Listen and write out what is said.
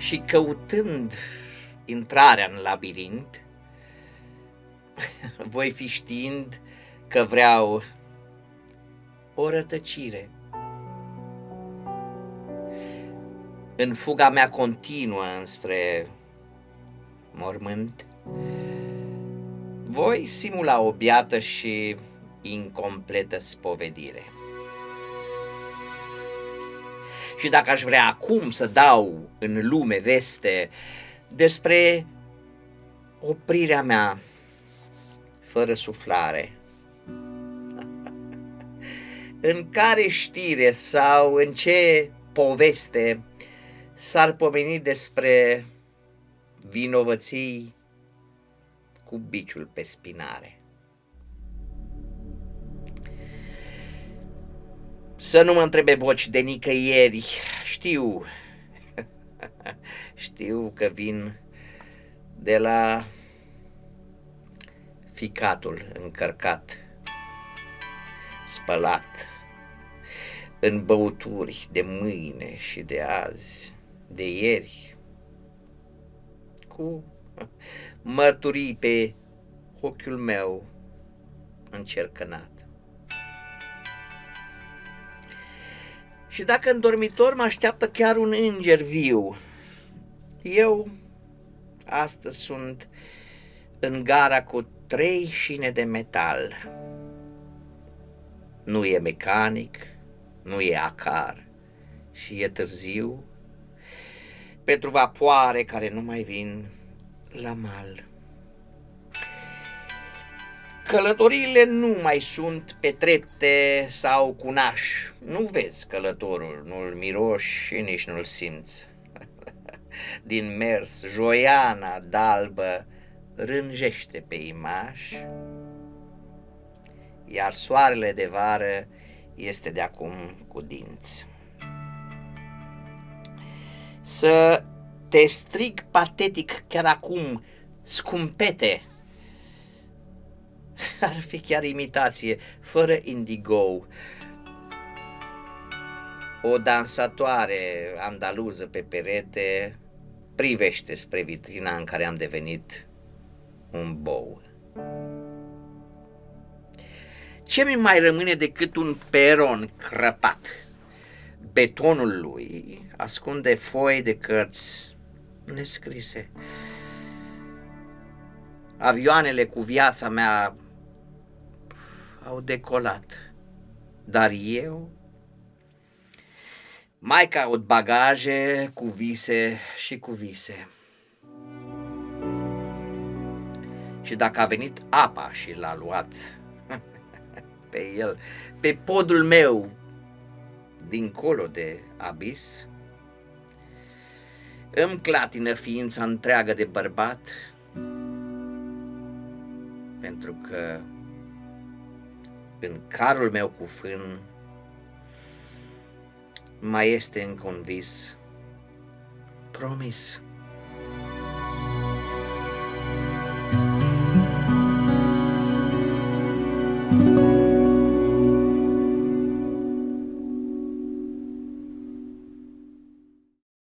și căutând intrarea în labirint, voi fi știind că vreau o rătăcire. În fuga mea continuă înspre mormânt, voi simula o beată și incompletă spovedire. Și dacă aș vrea acum să dau în lume veste despre oprirea mea fără suflare, în care știre sau în ce poveste s-ar pomeni despre vinovății cu biciul pe spinare? Să nu mă întrebe voci de nicăieri, știu că vin de la ficatul încărcat, spălat în băuturi de mâine și de azi, de ieri, cu mărturii pe ochiul meu încercănat. Și dacă în dormitor mă așteaptă chiar un înger viu, eu astăzi sunt în gara cu 3 șine de metal. Nu e mecanic, nu e acar și e târziu pentru vapoare care nu mai vin la mal. Călătoriile nu mai sunt pe trepte sau cu naș. Nu vezi călătorul, nu-l miroși și nici nu-l simți. Din mers, joiana d'albă rânjește pe imaș, iar soarele de vară este de acum cu dinți. Să te strig patetic chiar acum, scumpete, ar fi chiar imitație, fără indigo. O dansatoare andaluză pe perete privește spre vitrina în care am devenit un bou. Ce mi mai rămâne decât un peron crăpat? Betonul lui ascunde foi de cărți nescrise. Avioanele cu viața mea au decolat, dar eu mai caut bagaje cu vise și cu vise. Și dacă a venit apa și l-a luat pe el, pe podul meu, dincolo de abis, îmi clatină ființa întreagă de bărbat, pentru că în carul meu cu fân mai este încă un vis promis.